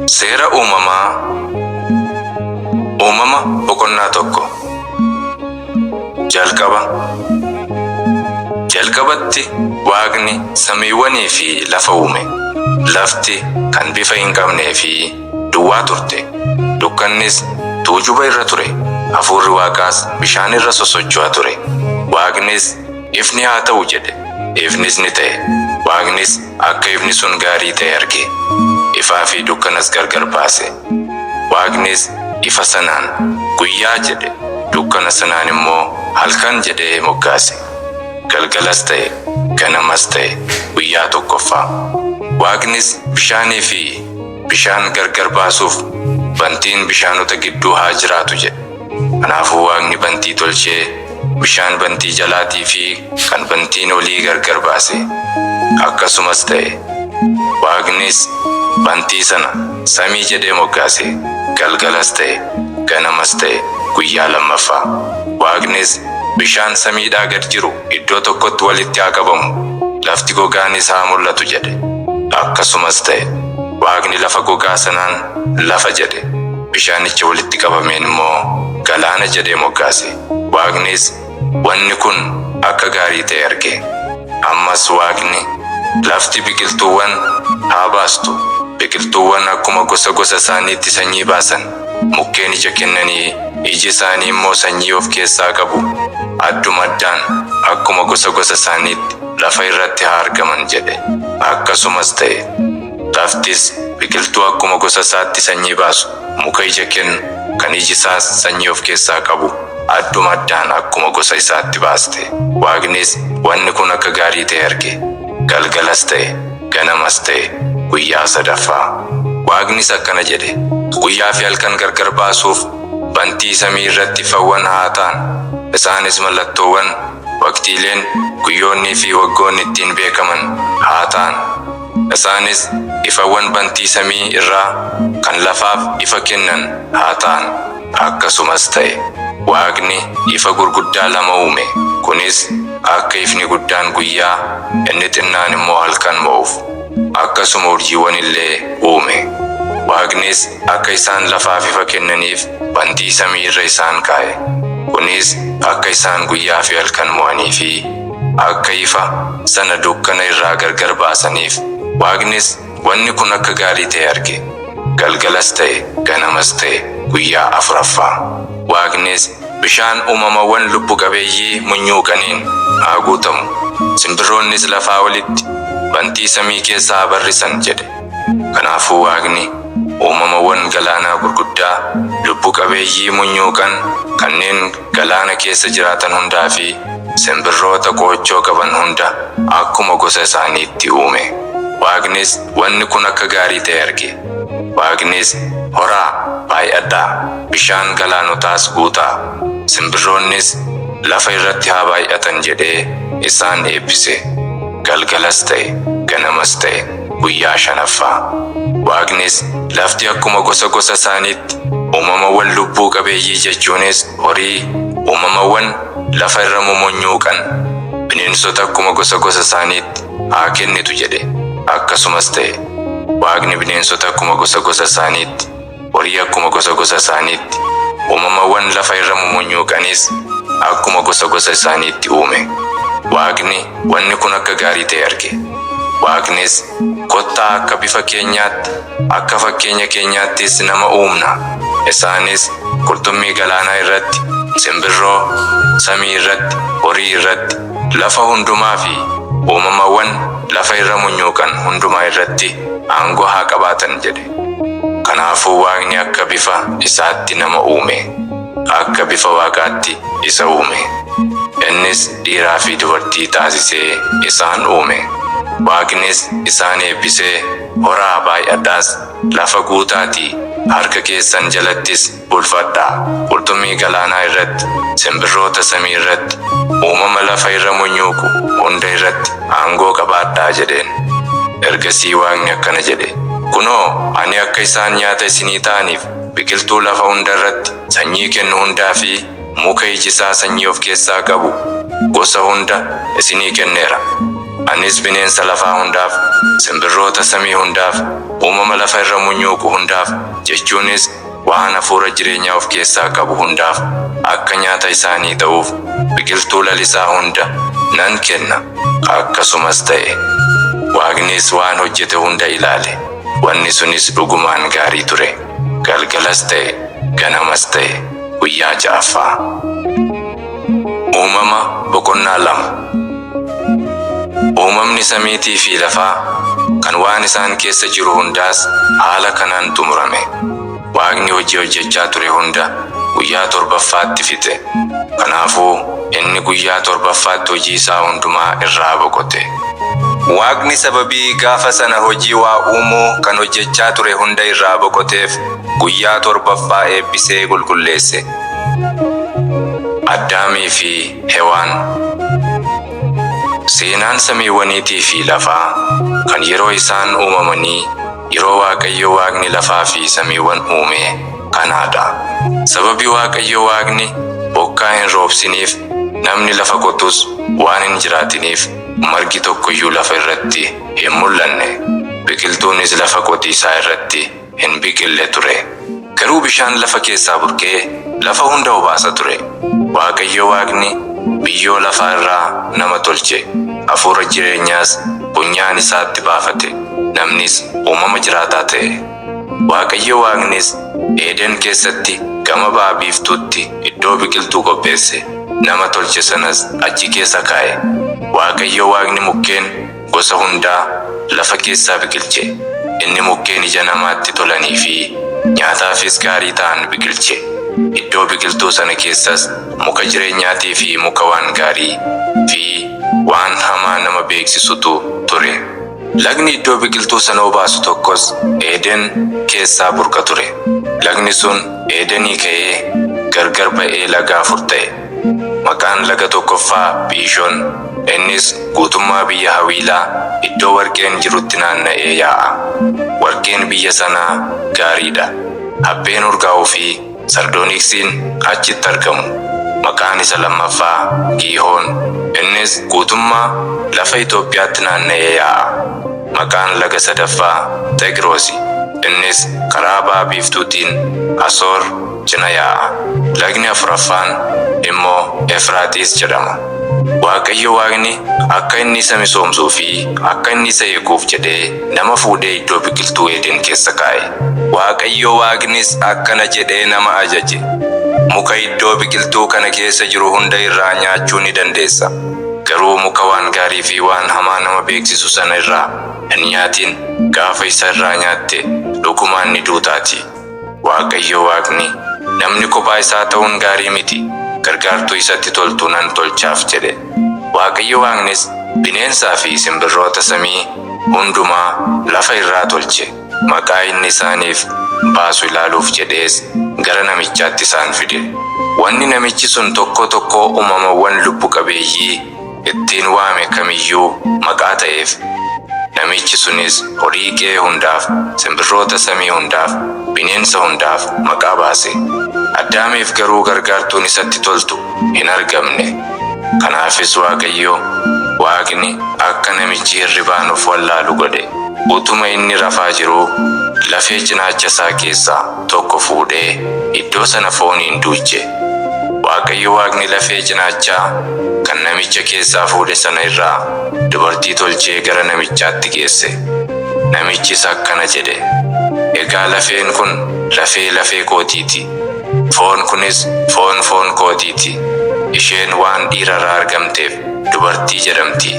Seera uumamaa. Uumama boqonnaa tokko. Jalqabatti Waaqni samiiwwanii fi lafa uume. Lafti kan bifa hin qabnee fi duwwaa turte. Dukkannis tuujuba irra ture. Hafuurri Waaqaas bishaan irra sosocho'aa ture. Waaqnis ifni haa ta'u jedhe. Ifnis ni ta'e. Waaqnis akka ifni sun gaarii ta'e arge. Ifaa fi dukkanas gargar baase. Waaqnis ifa sanaan guyyaa jedhe. Dukkana sanaan immoo halkan jedhee moggaase. Galgalas ta'e, ganamas ta'e, guyyaa tokkoffaa. Waaqnis bishaanii fi bishaan gargar baasuuf bantiin bishaanota gidduu haa jiraatu jedhe. Kanaafuu Waaqni bantii tolchee bishaan bantii jalaatii fi kan bantiin olii gargar baase. Akkasumas ta'e. Waaqnis bantii sana samii jedhee moggaase. Galgalas ta'e, ganamas ta'e, guyyaa lammaffaa. Waaqnis bishaan samiidhaa gad jiru iddoo tokkotti walitti haa qabamu. Lafti gogaanis haa mul'atu jedhe. Akkasumas ta'e. Waaqni lafa gogaa sanaan lafa jedhe. Bishaanicha walitti qabameen immoo galaana jedhee moggaase. Waaqnis wanni kun akka gaarii ta'e arge. Ammas Waaqni lafti biqiltuuwwan haa baastu. Biqiltuuwwan akkuma gosa isaaniitti sanyii baasan. Mukkeen ija kennanii iji isaanii immoo sanyii of keessaa qabu. Adduma addaan akkuma gosa isaaniitti lafa irratti haa argaman jedhe. Akkasumas ta'e. Laftis biqiltuu akkuma gosa isaatti sanyii baasu. Muka ija kennu kan iji isaas sanyii of keessaa qabu. Adduma addaan akkuma gosa isaatti baaste. Waaqnis wanni kun akka gaarii ta'e arge. Galgalas ta'e, ganamas ta'e, guyyaa sadaffaa. Waaqnis akkana jedhe. Guyyaa fi halkan gargar baasuuf bantii samii irratti ifawwan haa ta'an. Isaanis mallattoowwan waqtiileen guyyoonnii fi waggoonni ittiin beekaman haa ta'an. Isaanis ifawwan bantii samii irraa kan lafaaf ifa kennan haa ta'an. Akkasumas ta'e. Waaqni ifa gurguddaa lama uume. Kunis akka ifni guddaan guyyaa inni xinnaan immoo halkan mo'uuf. Akkasuma urjiiwwan illee uume. Waaqnis akka isaan lafaaf ifa kennaniif bantii samii irra isaan kaa'e. Kunis akka isaan guyyaa fi halkan mo'anii fi akka ifa sana dukkana irraa gargar baasaniif. Waaqnis wanni kun akka gaarii ta'e arge. Galgalas ta'e, ganamas ta'e, guyyaa afuraffaa. Waaqnis bishaan uumamawwan lubbu qabeeyyii munyuuqaniin haa guutamu. Simbirroonnis lafaa olitti bantii samii keessaa haa barrisan jedhe. Kanaafuu Waaqni uumamawwan galaanaa gurguddaa lubbu qabeeyyii munyuuqan kanneen galaana keessa jiraatan hundaa fi simbirroota qoochoo qaban hunda akkuma gosa isaaniitti uume. Waaqnis wanni kun akka gaarii ta'e arge. Waaqnis horaa baay'adhaa bishaan galaanotaas guutaa. Simbirroonnis lafa irratti haa baay'atan jedhee isaan eebbise. Galgalas ta'e, ganamas ta'e, guyyaa shanaffaa. Waaqnis lafti akkuma gosa isaaniitti uumamawwan lubbuu qabeeyyii jechuunis horii, uumamawwan lafa irra mumunyuuqan, bineensota akkuma gosa isaaniitti haa kennitu jedhe. Akkasumas ta'e. Waaqni bineensota akkuma gosa isaaniitti, horii akkuma gosa isaaniitti, uumamawwan lafa irra mumunyuuqanis akkuma gosa isaaniitti uume. Waaqni wanni kun akka gaarii ta'e arge. Waaqnis kottaa akka bifa keenyaatti, akka fakkeenya keenyaattis nama uumna. Isaanis qurxummii galaanaa irratti, simbirroo samii irratti, horii irratti, lafa hundumaa fi uumamawwan lafa irra munyuuqan hundumaa irratti aangoo haa qabaatan jedhe. Kanaafuu Waaqni akka bifa isaatti nama uume. Akka bifa Waaqaatti isa uume. Innis dhiiraa fi dubartii taasisee isaan uume. Waaqnis isaan eebbisee horaa baay'adhaas lafa guutaatii harka keessan jalattis bulfadhaa. Qurxummii galaanaa irratti, simbirroota samii irratti, uumama lafa irra munyuuqu hunda irratti aangoo qabaadhaa jedheen. Ergasii Waaqni akkana jedhe. Kunoo ani akka isaan nyaata isinii ta'aniif biqiltuu lafa hunda irratti sanyii kennu hundaa fi muka iji isaa sanyii of keessaa qabu gosa hunda isinii kenneera. Anis bineensa lafaa hundaaf, simbirroota samii hundaaf, uumama lafa irra munyuuqu hundaaf jechuunis waan hafuura jireenyaa of keessaa qabu hundaaf akka nyaata isaanii ta'uuf biqiltuu lalisaa hunda nan kenna. Akkasumas ta'e. Waaqnis waan hojjete hunda ilaale. Wanni sunis dhugumaan gaarii ture. Galgalas ta'e, ganamas ta'e, guyyaa ja'affaa. Uumama boqonnaa 2. Uumamni samiitii fi lafaa kan waan isaan keessa jiru hundaas haala kanaan xumurame. Waaqni hojii hojjechaa ture hunda guyyaa torbaffaatti fixe. Kanaafuu inni guyyaa torbaffaatti hojii isaa hundumaa irraa boqote. Waaqni sababii gaafa sana hojii waa uumuu kan hojjechaa ture hunda irraa boqoteef guyyaa torbaffaa eebbisee qulqulleesse. Addaamii fi Hewaan. Seenaan samiiwwaniitii fi lafaa kan yeroo isaan uumamanii yeroo Waaqayyo Waaqni lafaa fi samiiwwan uume kanaadha. Sababii Waaqayyo Waaqni bokkaa hin roobsiniif namni lafa qotus waan hin jiraatiniif margi tokkoyyuu lafa irratti hin mul'anne. Biqiltuunis lafa qotiisaa irratti hin biqille ture. Garuu bishaan lafa keessaa burqee lafa hunda obaasa ture. Waaqayyo Waaqni biyyoo lafaa irraa nama tolche. Hafuura jireenyaas bunyaan isaatti baafate. Namnis uumama jiraataa ta'e. Waaqayyo Waaqnis Eeden keessatti gama ba'a biiftuutti iddoo biqiltuu qopheesse. Nama tolche sanas achi keessa kaa'e. Waaqayyo Waaqni mukkeen gosa hundaa lafa keessaa biqilche. Inni mukkeen ija namaatti tolanii fi nyaataafis gaarii ta'an biqilche. Iddoo biqiltuu sana keessas muka jireenyaatii fi muka waan gaarii fi waan hamaa nama beeksisutu ture. Lagni iddoo biqiltuu sana obaasu tokkos Eeden keessaa burqa ture. Lagni sun Eedenii ka'ee gargar ba'ee laga 4 ta'e. Maqaan laga tokkoffaa Biishoon. Innis guutummaa biyya Hawiilaa iddoo warqeen jirutti naanna'ee yaa'a. Warqeen biyya sanaa gaariidha. Hapheen urgaa'uu fi sardooniksiin achitti argamu. Maqaan isa lammaffaa Giihoon. Innis guutummaa lafa Itoophiyaatti naanna'ee yaa'a. Maqaan laga sadaffaa Xegroosi. Innis karaa ba'a biiftuutiin Asoor cina yaa'a. Lagni afuraffaan immoo Efraaxiis jedhama. Waaqayyo Waaqni akka inni isa misoomsuu fi akka inni isa eeguuf jedhee nama fuudhee iddoo biqiltuu Eeden keessa kaa'e. Waaqayyo Waaqnis akkana jedhee nama ajaje. Muka iddoo biqiltuu kana keessa jiru hunda irraa nyaachuu ni dandeessa. Garuu muka waan gaarii fi waan hamaa nama beeksisu sana irraa hin nyaatin. Gaafa isa irraa nyaatte dhugumaan ni duutaati. Waaqayyo Waaqni namni kophaa isaa ta'uun gaarii miti. Gargaartuu isatti toltu nan tolchaaf jedhe. Waaqayyo Waaqnis bineensaa fi simbirroota samii hundumaa lafa irraa tolche. Maqaa inni isaaniif baasu ilaaluuf jedhees gara namichaatti isaan fide. Wanni namichi sun tokko tokko uumamawwan lubbu qabeeyyii ittiin waame kamiyyuu maqaa ta'eef. Namichi sunis horii qe'ee hundaaf, simbirroota samii hundaaf, bineensa hundaaf maqaa baase. Addaamiif garuu gargaartuun isatti toltu hin argamne. Kanaafis Waaqayyo Waaqni akka namichi hirribaan of wallaalu godhe. Utuma inni rafaa jiruu lafee cinaacha isaa keessaa tokko fuudhee iddoo sana fooniin duuche. Waaqayyo Waaqni lafee cinaachaa kan namicha keessaa fuudhe sana irraa dubartii tolchee gara namichaatti geesse. Namichis akkana jedhe. Egaa lafeen kun lafee kootiiti. Foon kunis foon kootiiti. Isheen waan dhiirarraa argamteef dubartii jedhamti.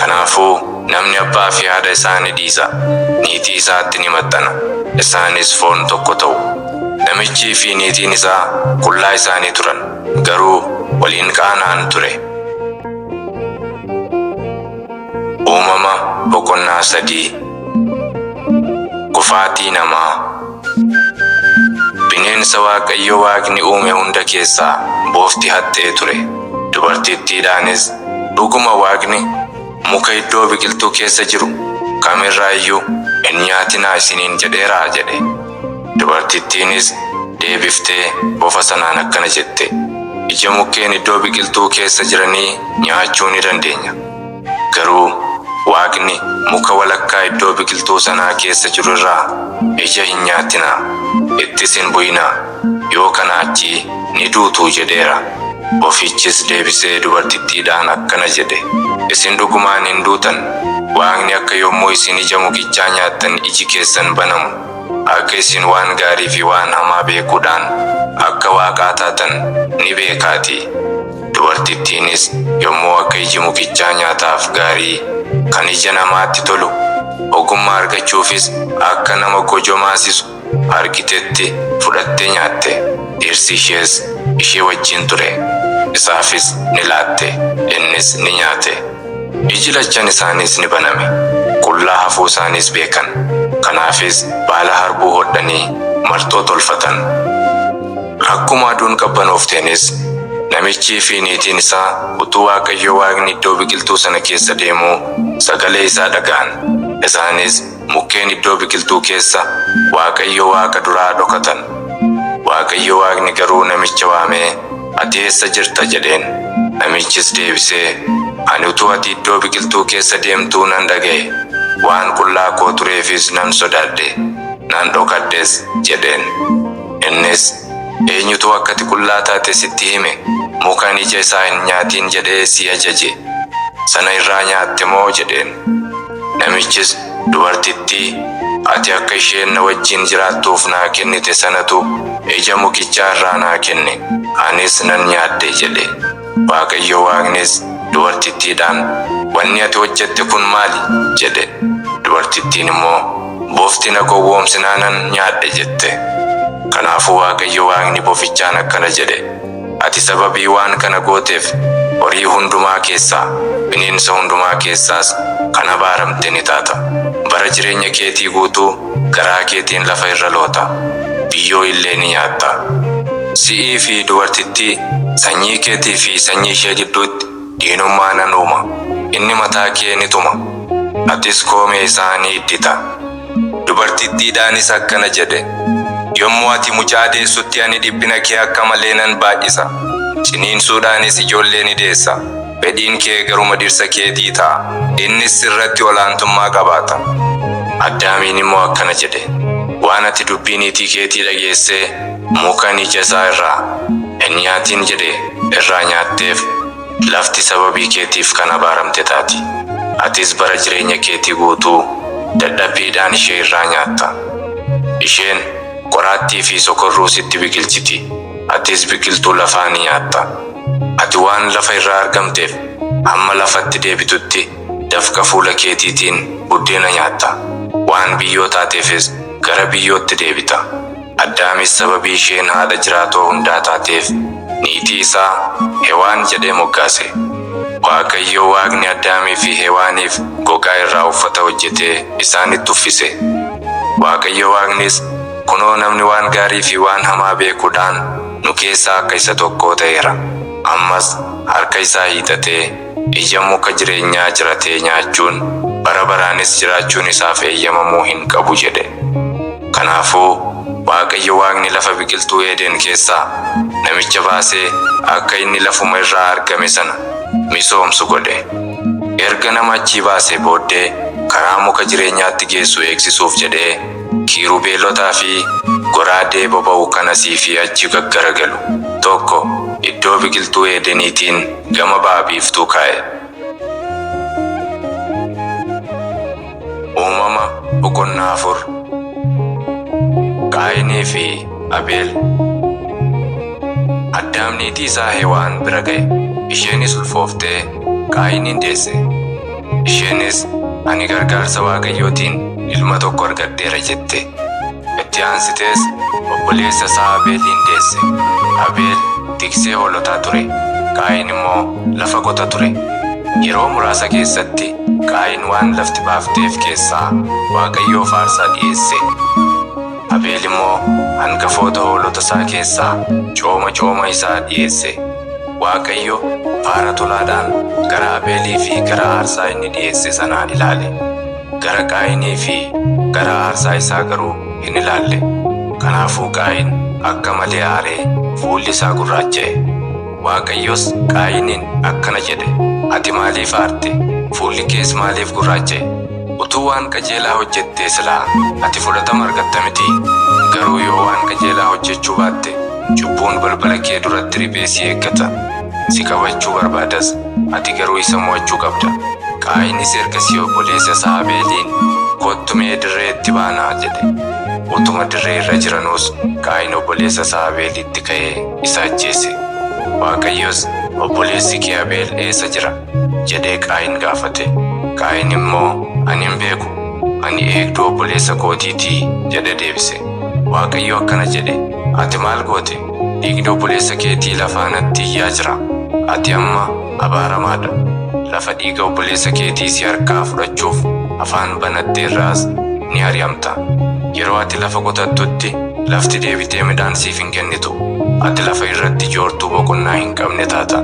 Kanaafuu namni abbaa fi haadha isaa ni dhiisa. Niitii isaatti ni maxxana. Isaanis foon tokko ta'u. Namichii fi niitiin isaa qullaa isaanii turan. Garuu waliin qaana'an ture. Uumama boqonnaa 3. Kufaatii namaa. Bineensa Waaqayyo Waaqni uume hunda keessaa boofti haxxee ture. Dubartittiidhaanis dhuguma Waaqni muka iddoo biqiltuu keessa jiru kamirraa iyyuu hin nyaatinaa isiniin jedheeraa jedhe. Dubartittiinis deebiftee bofa sanaan akkana jette. Ija mukkeen iddoo biqiltuu keessa jiranii nyaachuu ni dandeenya. Garuu Waaqni muka walakkaa iddoo biqiltuu sanaa keessa jiru irraa ija hin nyaatinaa, ittis hin bu'inaa, yoo kanaa achii ni duutuu jedheera. Bofichis deebisee dubartittiidhaan akkana jedhe, isin dhugumaan hin duutan. Waaqni akka yommuu isin ija mukichaa nyaattan iji keessan banamu, akka isin waan gaarii fi waan hamaa beekuudhaan akka Waaqaa taatan ni beekaatii. Dubartittiinis yommuu akka iji mukichaa nyaataaf gaarii kan ija namaatti tolu, ogummaa argachuufis akka nama gojomaasisu argitetti fudhattee nyaatte. Dhirsi ishees ishee wajjin ture. Isaafis ni laatte, innis ni nyaate. Iji lachan isaaniis ni baname, qullaa hafuu isaaniis beekan. Kanaafis baala harbuu hodhanii marxoo tolfatan. Akkuma aduun qabbanooftenis namichii fi niitiin isaa utuu Waaqayyo Waaqni iddoo biqiltuu sana keessa deemuu sagalee isaa dhaga'an. Isaanis mukkeen iddoo biqiltuu keessa Waaqayyo Waaqa duraa dhokatan. Waaqayyo Waaqni garuu namicha waamee, ati eessa jirta jedheen. Namichis deebisee, ani utuu ati iddoo biqiltuu keessa deemtuu nan dhaga'e. Waan qullaa koo tureefis nan sodaadhe, nan dhokadhes jedheen. Innis, eenyutu akka ati qullaa taate sitti hime? Mukaan ija isaa hin nyaatin jedhee si ajaje. Sana irraa nyaatte moo jedheen. Namichis dubartittii, ati akka isheen na wajjin jiraattuuf naa kennite sanatu ija mukichaa irraa naa kenne. Anis nan nyaadhe jedhe. Waaqayyo Waaqnis dubartittiidhaan, wanni ati hojjette kun maali jedhe. Dubartittiin immoo, bofti na gowwoomsinaa nan nyaadhe jette. Kanaafuu Waaqayyo Waaqni bofichaan akkana jedhe, ati sababii waan kana gooteef horii hundumaa keessaa, bineensa hundumaa keessaas kan abaaramte ni taata. Bara jireenya keetii guutuu garaa keetiin lafa irra loota, biyyoo illee ni nyaatta. Si'ii fi dubartittii, sanyii keetii fi sanyii ishee gidduutti diinummaa nan uuma. Inni mataa kee ni tuma, atis koomee isaa ni iddita. Dubartittiidhaanis akkana jedhe, yommuu ati mucaa deessutti ani dhiphina kee akka malee nan baay'isa. Ciniinsuudhaanis ijoollee ni deessa. Fedhiin kee garuma dhirsa keetii ta'a, innis sirratti olaantummaa qabaata. Addaamiin immoo akkana jedhe, waan ati dubbii niitii keetii dhageessee mukaan ija isaa irraa hin nyaatin jedhe irraa nyaatteef lafti sababii keetiif kan abaaramte taati. Atis bara jireenya keetii guutuu dadhabbiidhaan ishee irraa nyaatta. Isheen qoraattii fi sokorruu sitti biqilchiti, atis biqiltuu lafaa ni nyaatta. Ati waan lafa irraa argamteef hamma lafatti deebitutti dafqa fuula keetiitiin buddeena nyaatta. Waan biyyoo taateefis gara biyyootti deebita. Addaamis sababii isheen haadha jiraatoo hundaa taateef niitii isaa Hewaan jedhee moggaase. Waaqayyo Waaqni Addaamii fi Hewaaniif gogaa irraa uffata hojjetee isaanitti uffise. Waaqayyo Waaqnis, kunoo namni waan gaarii fi waan hamaa beekuudhaan nu keessaa akka isa tokkoo ta'eera. Ammas harka isaa hiixatee ija muka jireenyaa jiratee nyaachuun bara baraanis jiraachuun isaaf eeyyamamuu hin qabu jedhe. Kanaafuu Waaqayyo Waaqni lafa biqiltuu Eeden keessaa namicha baasee akka inni lafuma irraa argame sana misoomsu godhe. Erga nama achii baasee booddee karaa muka jireenyaatti geessu eegsisuuf jedhee kiirubeelotaa fi goraadee boba'u kan asii fi achi gaggaragalu tokko iddoo biqiltuu Eedeniitiin gama ba'a biiftuu kaa'e. Uumama boqonnaa 4. Qaayinii fi Abeel. Addaam niitii isaa Hewaan bira ga'e. Isheenis ulfooftee Qaayiniin deesse. Isheenis, ani gargaarsa Waaqayyootiin ilma tokko argadheera jette. Itti aansitees obboleessa isaa Abeeliin deesse. Abeel tiksee hoolotaa ture, Qaayin immoo lafa qota ture. Yeroo muraasa keessatti Qaayin waan lafti baafteef keessaa Waaqayyoof aarsaa dhiyeesse. Abeel immoo hangafoota hoolota isaa keessaa cooma isaa dhiyeesse. Waaqayyo faara tolaadhaan gara Abeelii fi gara aarsaa inni dhiyeesse sanaan ilaale. Gara Qaayinii fi gara aarsaa isaa garuu hin ilaalle. Kanaafuu Qaayin akka malee aaree fuulli isaa gurraacha'e. Waaqayyos Qaayiniin akkana jedhe, ati maaliif aarte? Fuulli kees maaliif gurraacha'e? Utuu waan qajeelaa hojjettee silaa ati fudhatama argatta miti. Garuu yoo waan qajeelaa hojjechuu baatte cubbuun balbala kee duratti riphee si eeggata. Si qabachuu barbaadas, ati garuu isa mo'achuu qabda. Qaayinis ergasii obboleessa isaa Abeeliin, kottu mee dirreetti baanaa jedhe. Utuma dirree irra jiranuus Qaayin obboleessa isaa Abeelitti ka'ee isa ajjeese. Waaqayyos, obboleessi kee Abeel eessa jira? jedhee Qaayin gaafate. Qaayin immoo, ani hin beeku, ani eegduu obboleessa kootiitii jedhe deebise. Waaqayyo akkana jedhe, ati maal goote? Dhiigni obboleessa keetii lafaanatti iyyaa jira. Ati amma abaaramaadha. Lafa dhiiga obboleessa keetii si harkaa fudhachuuf afaan banatteerraas ni ari'amta. Yeroo ati lafa qotattutti lafti deebitee midhaan siif hin kennitu. Ati lafa irratti joortuu boqonnaa hin qabne taata.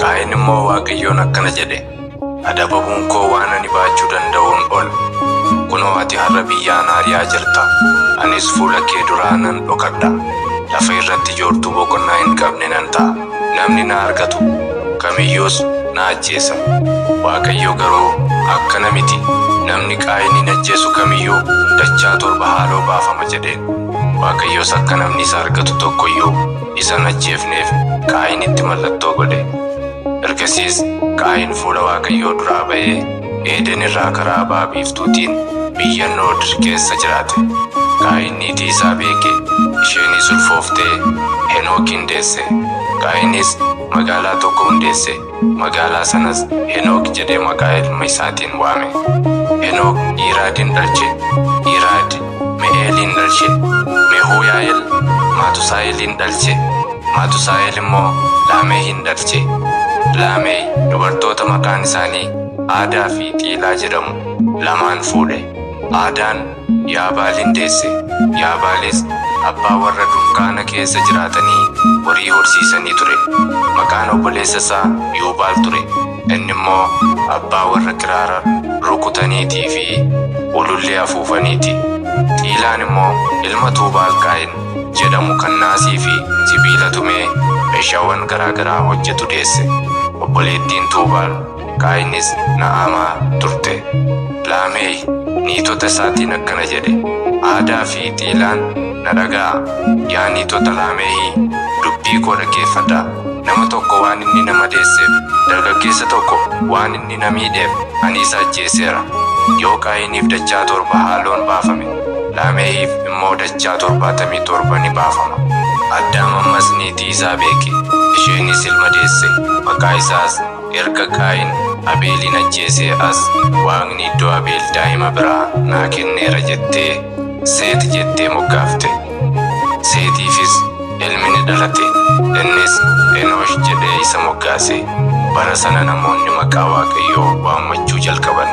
Qaayin immoo Waaqayyoon akkana jedhe, adababuun koo waan ani baachuu danda'uun ol. Kunoo ati har'a biyyaan ari'aa jirta. Anis fuula kee duraa nan dhokadha. Lafa irratti joortuu boqonnaa hin qabne nan ta'a. Namni na argatu kamiyyuus na ajjeesa. Waaqayyo garuu akkana miti. Namni Qaayinin ajjeesu kamiyyuu dachaa 7 haaloo baafama jedheen. Waaqayyos akka namni isa argatu tokkoyyuu isa hin ajjeefneef Qaayinitti mallattoo godhe. Ergasiis Qaayin fuula Waaqayyoo duraa ba'ee Eeden irraa karaa ba'a biiftuutiin biyya Nood keessa jiraate. Qaayin niitii isaa beeke, isheenis ulfooftee Henookin deesse. Qaayinis magaalaa tokko hundeesse. Magaalaa sanas Henook jedhee maqaa ilma isaatiin waame. Henook Iraadin dhalche. Iraad Me'eelin dhalche. Mehuuyaa'el Maatusaa'elin dhalche. Maatusaa'el immoo Laamehin dhalche. Laameh dubartoota maqaan isaanii Aadaa fi Xiilaa jedhamu lamaan fuudhe. Aadaan Yaabaalin deesse. Yaabaalis abbaa warra dunkaana keessa jiraatanii horii horsiisanii ture. Maqaan obboleessa isaa Yuubaal ture. Inni immoo abbaa warra kiraara rukutaniitii fi ulullee afuufaniiti. Xiilaan immoo ilma Tuubaal Qaayin jedhamu kan naasii fi sibiila tumee meeshaawwan garaagaraa hojjetu deesse. Obboleettiin Tuubaal Qaayinis Na'amaa turte. Laameh niitota isaatiin akkana jedhe, Aadaa fi Xiilaan na dhaga'a. Yaa niitota Laamehii, dubbii koo dhaggeeffadhaa. Nama tokko waan inni nama deesseef, dargaggeessa tokko waan inni na miidheef ani isa ajjeeseera. Yoo Qaayiniif dachaa 7 haaloon baafame, Laamehiif immoo dachaa 77 ni baafama. Addaam ammas niitii isaa beeke. Isheenis ilma deesse. Maqaa isaas erga Qaayin Abeelin ajjeesee as, Waaqni iddoo Abeel daa'ima biraa naa kenneera jettee Seet jettee moggaafte. Seetiifis ilmi ni dhalate. Innis Enoosh jedhee isa moggaase. Bara sana namoonni maqaa Waaqayyoo waammachuu jalqaban.